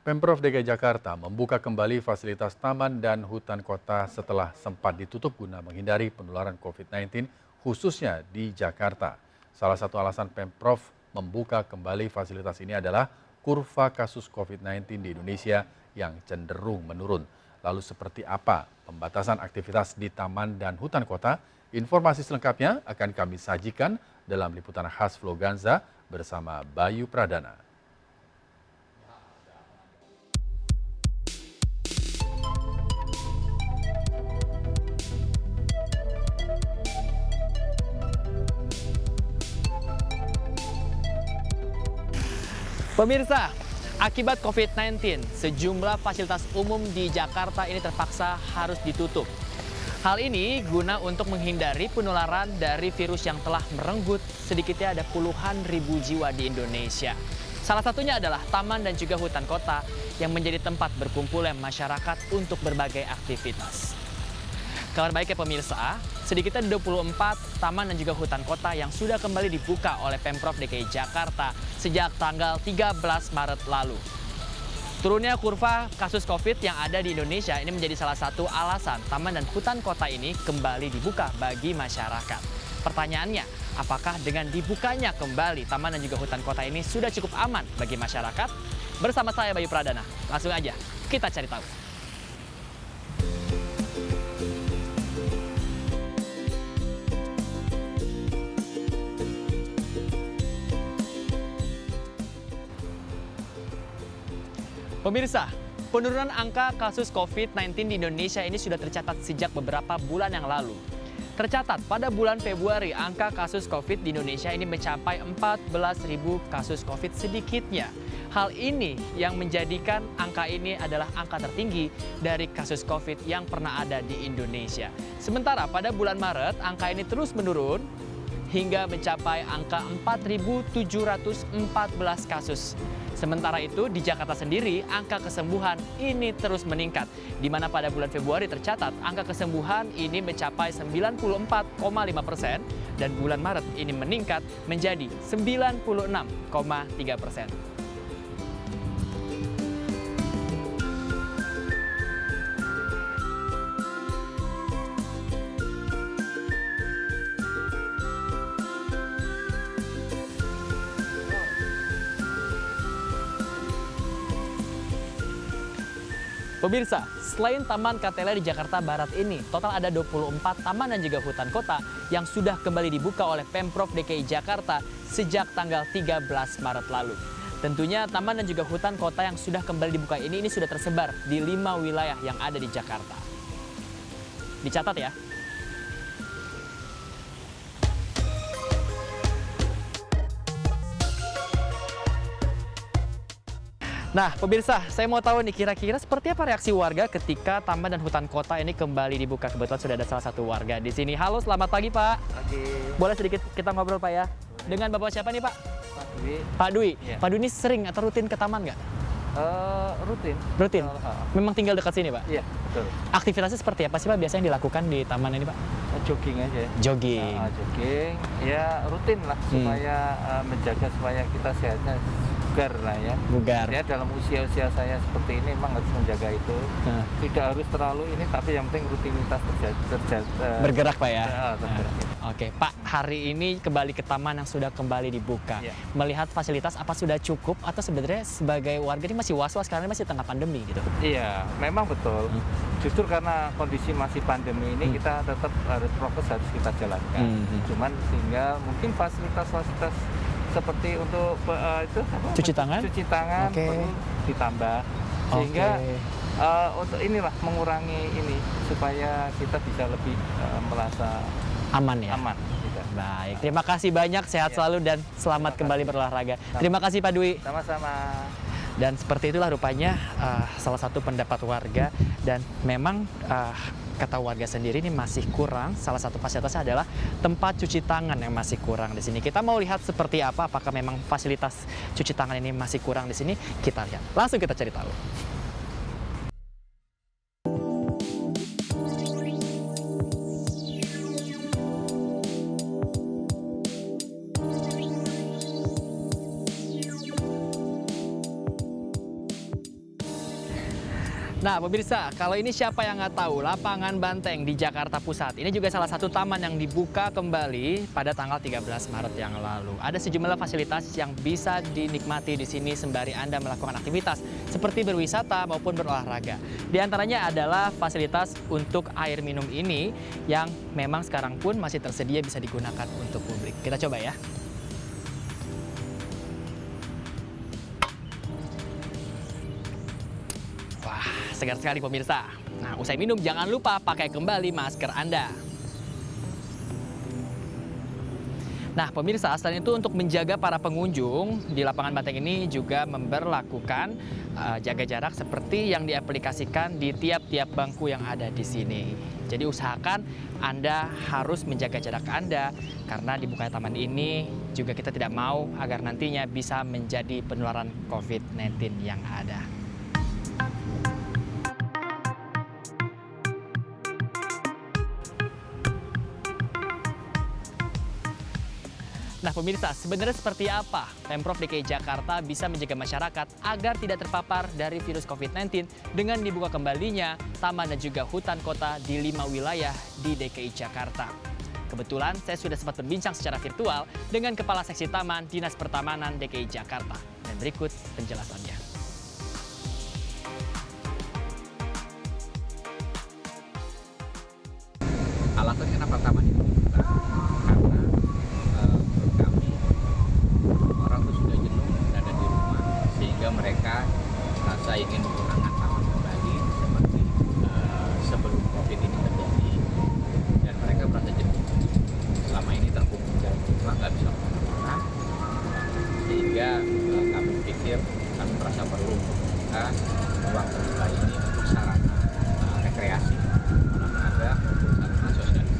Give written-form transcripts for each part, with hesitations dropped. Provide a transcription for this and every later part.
Pemprov DKI Jakarta membuka kembali fasilitas taman dan hutan kota setelah sempat ditutup guna menghindari penularan COVID-19 khususnya di Jakarta. Salah satu alasan Pemprov membuka kembali fasilitas ini adalah kurva kasus COVID-19 di Indonesia yang cenderung menurun. Lalu seperti apa pembatasan aktivitas di taman dan hutan kota? Informasi selengkapnya akan kami sajikan dalam liputan khas Vloganza bersama Bayu Pradana. Pemirsa, akibat COVID-19, sejumlah fasilitas umum di Jakarta ini terpaksa harus ditutup. Hal ini guna untuk menghindari penularan dari virus yang telah merenggut sedikitnya ada puluhan ribu jiwa di Indonesia. Salah satunya adalah taman dan juga hutan kota yang menjadi tempat berkumpulnya masyarakat untuk berbagai aktivitas. Kabar baik ya pemirsa, sedikitnya 24 taman dan juga hutan kota yang sudah kembali dibuka oleh Pemprov DKI Jakarta sejak tanggal 13 Maret lalu. Turunnya kurva kasus COVID yang ada di Indonesia ini menjadi salah satu alasan taman dan hutan kota ini kembali dibuka bagi masyarakat. Pertanyaannya, apakah dengan dibukanya kembali taman dan juga hutan kota ini sudah cukup aman bagi masyarakat? Bersama saya Bayu Pradana, langsung aja kita cari tahu. Pemirsa, penurunan angka kasus COVID-19 di Indonesia ini sudah tercatat sejak beberapa bulan yang lalu. Tercatat pada bulan Februari, angka kasus COVID di Indonesia ini mencapai 14.000 kasus COVID sedikitnya. Hal ini yang menjadikan angka ini adalah angka tertinggi dari kasus COVID yang pernah ada di Indonesia. Sementara pada bulan Maret, angka ini terus menurun hingga mencapai angka 4.714 kasus. Sementara itu, di Jakarta sendiri, angka kesembuhan ini terus meningkat. Di mana pada bulan Februari tercatat, angka kesembuhan ini mencapai 94,5% dan bulan Maret ini meningkat menjadi 96,3%. Pemirsa, selain Taman Katela di Jakarta Barat ini, total ada 24 taman dan juga hutan kota yang sudah kembali dibuka oleh Pemprov DKI Jakarta sejak tanggal 13 Maret lalu. Tentunya taman dan juga hutan kota yang sudah kembali dibuka ini sudah tersebar di 5 wilayah yang ada di Jakarta. Dicatat ya. Nah, pemirsa, saya mau tahu nih kira-kira seperti apa reaksi warga ketika taman dan hutan kota ini kembali dibuka. Kebetulan sudah ada salah satu warga di sini. Halo, selamat pagi, Pak. Pagi. Boleh sedikit kita ngobrol, Pak ya? Dengan Bapak siapa nih, Pak? Pak Dwi. Pak Dwi. Iya. Pak Dwi ini sering atau rutin ke taman nggak? Rutin. Rutin. Uh, Memang tinggal dekat sini, Pak? Iya, betul. Aktivitasnya seperti apa sih, Pak, biasanya dilakukan di taman ini, Pak? Jogging aja. Jogging. Jogging. Ya rutin lah supaya menjaga supaya kita sehatnya bugar lah ya. Bugar. Ya dalam usia-usia saya seperti ini memang harus menjaga itu. Nah, Tidak harus terlalu ini, tapi yang penting rutinitas bergerak, Pak ya? tergerak. Oke, Pak, hari ini kembali ke taman yang sudah kembali dibuka. Iya. Melihat fasilitas apa sudah cukup atau sebenarnya sebagai warga ini masih was-was karena masih tengah pandemi gitu? Iya, memang betul. Justru karena kondisi masih pandemi ini kita tetap harus prokes harus kita jalankan. Cuman tinggal mungkin fasilitas-fasilitas seperti untuk itu apa? Cuci tangan? Cuci tangan Oke. perlu ditambah sehingga untuk inilah mengurangi ini supaya kita bisa lebih merasa Aman ya? aman. Gitu. Baik, terima kasih banyak, sehat Iya. selalu dan selamat kembali berolahraga. Terima kasih Pak Dwi. Sama-sama. Dan seperti itulah rupanya salah satu pendapat warga dan memang kata warga sendiri ini masih kurang. Salah satu fasilitasnya adalah tempat cuci tangan yang masih kurang di sini. Kita mau lihat seperti apa, apakah memang fasilitas cuci tangan ini masih kurang di sini? Kita lihat. Langsung kita cari tahu. Nah, pemirsa, kalau ini siapa yang nggak tahu, lapangan Banteng di Jakarta Pusat. Ini juga salah satu taman yang dibuka kembali pada tanggal 13 Maret yang lalu. Ada sejumlah fasilitas yang bisa dinikmati di sini sembari Anda melakukan aktivitas seperti berwisata maupun berolahraga. Di antaranya adalah fasilitas untuk air minum ini yang memang sekarang pun masih tersedia bisa digunakan untuk publik. Kita coba ya. Segar sekali pemirsa. Nah, usai minum jangan lupa pakai kembali masker Anda. Nah, pemirsa, selain itu untuk menjaga para pengunjung di lapangan Banteng ini juga memberlakukan jaga jarak seperti yang diaplikasikan di tiap-tiap bangku yang ada di sini. Jadi usahakan Anda harus menjaga jarak Anda karena di buka taman ini juga kita tidak mau agar nantinya bisa menjadi penularan COVID-19 yang ada. Nah pemirsa, sebenarnya seperti apa Pemprov DKI Jakarta bisa menjaga masyarakat agar tidak terpapar dari virus COVID-19 dengan dibuka kembalinya taman dan juga hutan kota di 5 wilayah di DKI Jakarta. Kebetulan saya sudah sempat berbincang secara virtual dengan Kepala Seksi Taman Dinas Pertamanan DKI Jakarta. Dan berikut penjelasannya. Alasannya kenapa taman itu dibuka? Karena menurut kami orang tuh sudah jenuh berada di rumah sehingga mereka merasa ingin menggunakan taman kembali seperti sebelum COVID ini terjadi dan mereka merasa jenuh selama ini terkungkung dalam rumah nggak bisa kemana-mana sehingga kami pikir kami merasa perlu membuka ruang terbuka ini untuk sarana rekreasi olahraga sosialisasi.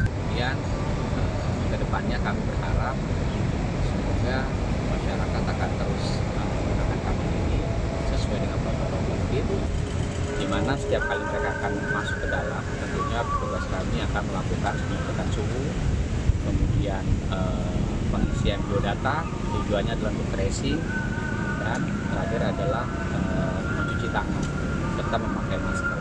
Kemudian ke depannya kami berharap semoga masyarakat akan terus menggunakan taman ini sesuai dengan protokol COVID, di mana setiap kali mereka akan masuk ke dalam, tentunya petugas kami akan melakukan pengecekan suhu, kemudian pengisian biodata, tujuannya adalah untuk tracing, dan terakhir adalah mencuci tangan serta memakai masker.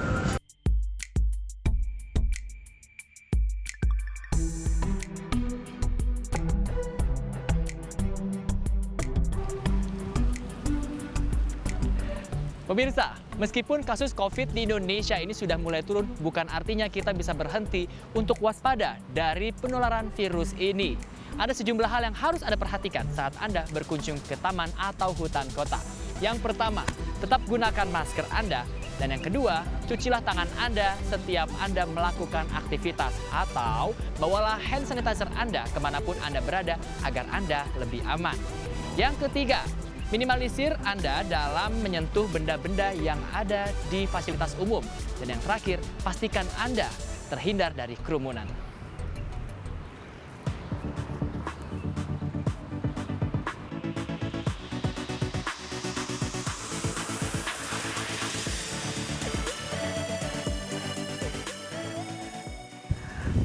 Pemirsa, meskipun kasus COVID di Indonesia ini sudah mulai turun, bukan artinya kita bisa berhenti untuk waspada dari penularan virus ini. Ada sejumlah hal yang harus Anda perhatikan saat Anda berkunjung ke taman atau hutan kota. Yang pertama, tetap gunakan masker Anda. Dan yang kedua, cucilah tangan Anda setiap Anda melakukan aktivitas. Atau bawalah hand sanitizer Anda kemanapun Anda berada agar Anda lebih aman. Yang ketiga, minimalisir Anda dalam menyentuh benda-benda yang ada di fasilitas umum. Dan yang terakhir, pastikan Anda terhindar dari kerumunan.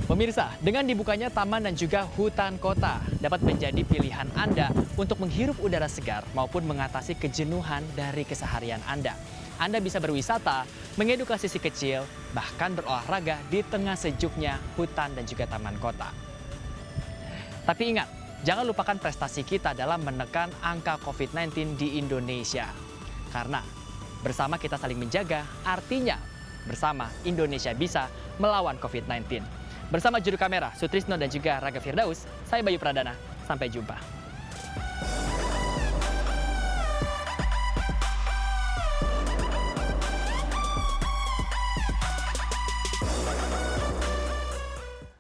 Pemirsa, dengan dibukanya taman dan juga hutan kota dapat menjadi pilihan Anda untuk menghirup udara segar maupun mengatasi kejenuhan dari keseharian Anda. Anda bisa berwisata, mengedukasi si kecil, bahkan berolahraga di tengah sejuknya hutan dan juga taman kota. Tapi ingat, jangan lupakan prestasi kita dalam menekan angka COVID-19 di Indonesia. Karena bersama kita saling menjaga, artinya bersama Indonesia bisa melawan COVID-19. Bersama juru kamera Sutrisno dan juga Raga Firdaus, saya Bayu Pradana. Sampai jumpa.